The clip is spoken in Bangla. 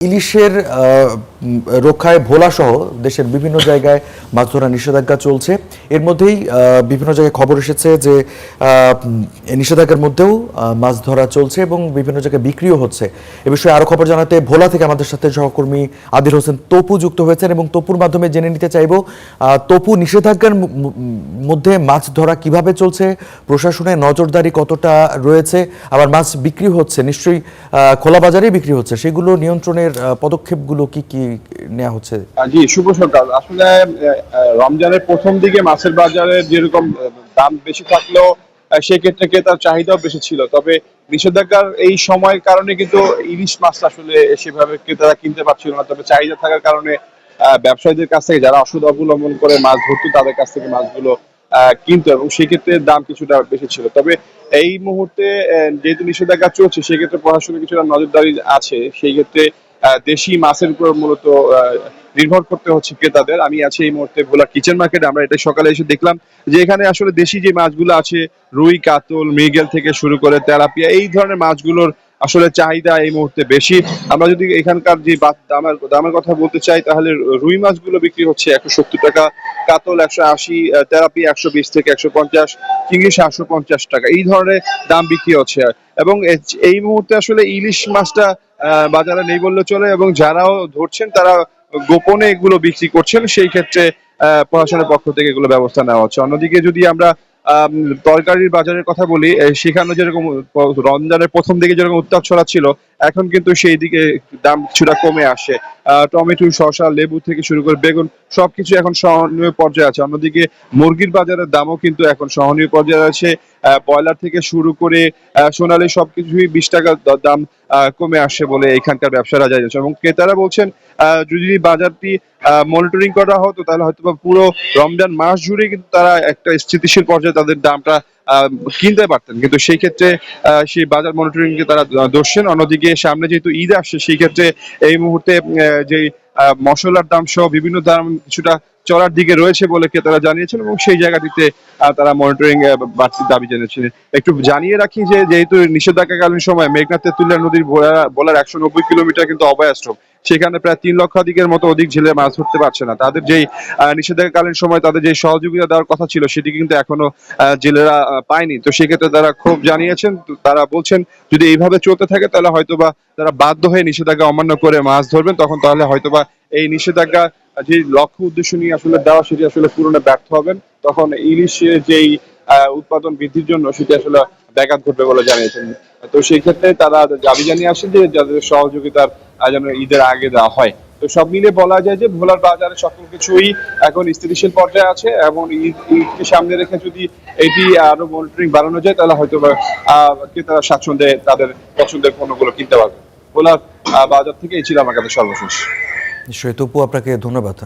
ইলিশের রক্ষায় ভোলাসহ দেশের বিভিন্ন জায়গায় মাছ ধরা নিষেধাজ্ঞা চলছে। এর মধ্যেই বিভিন্ন জায়গায় খবর এসেছে যে এই নিষেধাজ্ঞার মধ্যেও মাছ ধরা চলছে এবং বিভিন্ন জায়গায় বিক্রিও হচ্ছে। এ বিষয়ে আরও খবর জানাতে ভোলা থেকে আমাদের সাথে সহকর্মী আদিল হোসেন তপু যুক্ত হয়েছেন এবং তপুর মাধ্যমে জেনে নিতে চাইব, তপু, নিষেধাজ্ঞার মধ্যে মাছ ধরা কিভাবে চলছে, প্রশাসনের নজরদারি কতটা রয়েছে, আবার মাছ বিক্রি হচ্ছে নিশ্চয়ই খোলা বাজারেই বিক্রি হচ্ছে, সেগুলো নিয়ন্ত্রণের পদক্ষেপগুলো কি কি নেওয়া হচ্ছে? জি, শুভ সকাল। আসলে রমজানের প্রথম দিকে মাছের বাজারে যেরকম দাম বেশি থাকলেও সেক্ষেত্রে ক্রেতার চাহিদাও বেশি ছিল। তবে নিষেধাজ্ঞার এই সময়ের কারণে কিন্তু ইলিশ মাছটা আসলে সেভাবে ক্রেতারা কিনতে পারছিল না। তবে চাহিদা থাকার কারণে ব্যবসায়ীদের কাছ থেকে যারা অসৎ অবলম্বন করে মাছ ধরতো তাদের কাছ থেকে মাছগুলো কিনতো এবং সেক্ষেত্রে দাম কিছুটা বেশি ছিল। তবে এই মুহূর্তে যেহেতু নিষেধাজ্ঞা চলছে সেক্ষেত্রে প্রশাসনের কিছুটা নজরদারি আছে। সেই ক্ষেত্রে দেশি মাছের উপর মূলত নির্ভর করতে হচ্ছে ক্রেতাদের। আমি আছি এই মুহূর্তে ভোলা কিচেন মার্কেটে। আমরা এটা সকালে এসে দেখলাম যে এখানে আসলে দেশি যে মাছগুলো আছে, রুই, কাতল, মৃগেল থেকে শুরু করে তেলাপিয়া, এই ধরনের মাছগুলোর আসলে চাহিদা এই মুহূর্তে বেশি। আমরা যদি এখানকার যে দামের কথা বলতে চাই তাহলে রুই মাছগুলো বিক্রি হচ্ছে 170 টাকা, কাতল 180, তেলাপিয়া 120 থেকে 150, চিংড়ি 750 টাকা, এই ধরনের দাম বিক্রি হচ্ছে। এবং এই মুহূর্তে আসলে ইলিশ মাছটা বাজারে নেই বললে চলে এবং যারাও ধরছেন তারা গোপনে এগুলো বিক্রি করছেন। সেই ক্ষেত্রে প্রশাসনের পক্ষ থেকে এগুলো ব্যবস্থা নেওয়া হচ্ছে। অন্যদিকে যদি আমরা তরকারির বাজারের কথা বলি, সেখানে যেরকম রমজানের প্রথম দিকে যেরকম উত্তাপ ছড়াচ্ছিল, এখন কিন্তু সেই দিকে দাম কিছুটা কমে আসে। টমেটো, শসা, লেবু থেকে শুরু করে বেগুন সবকিছু এখন সহনীয় পর্যায়ে আছে। অন্যদিকে মুরগির বাজারের দামও কিন্তু এখন সহনীয় পর্যায়ে আছে। ব্রয়লার থেকে শুরু করে সোনালী সবকিছুই 20 টাকা দাম কমে আসে বলে এখানকার ব্যবসায়ীরা জানিয়েছে এবং ক্রেতারা বলছেন যদি বাজারটি মনিটরিং করা হতো তাহলে হয়তো পুরো রমজান মাস জুড়ে কিন্তু তারা একটা স্থিতিশীল পর্যায়ে তাদের দামটা কিনতে পারতেন, কিন্তু সেই ক্ষেত্রে সেই বাজার মনিটরিং কে তারা দোষেন। অন্যদিকে সামনে যেহেতু ঈদ আসছে সেই ক্ষেত্রে এই মুহূর্তে যে মশলার দাম সহ বিভিন্ন দাম কিছুটা চড়ার দিকে রয়েছে বলে ক্রেতারা জানিয়েছেন এবং সেই জায়গাটিতে তারা মনিটরিং বাড়তির দাবি জানিয়েছেন। একটু জানিয়ে রাখি যে যেহেতু নিষেধাজ্ঞাকালীন সময় মেঘনা তেঁতুলিয়া নদীর ভোলার 190 কিলোমিটার কিন্তু অভয়াশ্রম, সেখানে প্রায় 3,00,000 মতো অধিক জেলে মাছ ধরতে পারছে না। তাদের যেই নিষেধাজ্ঞাকালীন সময় তাদের যে সহযোগিতা দেওয়ার কথা ছিল সেটি কিন্তু এখনো জেলেরা পায়নি। তো সেক্ষেত্রে তারা ক্ষোভ জানিয়েছেন। তারা বলছেন যদি এইভাবে চলতে থাকে তাহলে হয়তোবা তারা বাধ্য হয়ে নিষেধাজ্ঞা অমান্য করে মাছ ধরবেন, তখন তাহলে হয়তোবা এই নিষেধাজ্ঞা যে লক্ষ্য উদ্দেশ্য নিয়ে আসলে দেওয়া সেটি আসলে পূরণে ব্যর্থ হবেন। তখন ইলিশের যেই উৎপাদন বৃদ্ধির জন্য সেটি আসলে ব্যাঘাত ঘটবে বলে জানিয়েছেন। তো সেই ক্ষেত্রে তারা দাবি জানিয়ে আসেন যে যাদের সহযোগিতার যেন ঈদের আগে দেওয়া হয়। তো সব মিলে বলা যায় যে ভোলার বাজারে সকল কিছুই এখন স্থিতিশীল পর্যায়ে আছে এবং ঈদকে সামনে রেখে যদি এটি আরো মনিটরিং বাড়ানো যায় তাহলে হয়তো ক্রেতারা স্বাচ্ছন্দ্যে তাদের পছন্দের পণ্যগুলো কিনতে পারবে। ভোলার বাজার থেকে এই ছিল আমার কাছে সর্বশেষ। নিশ্চয়ই তপু, আপনাকে ধন্যবাদ।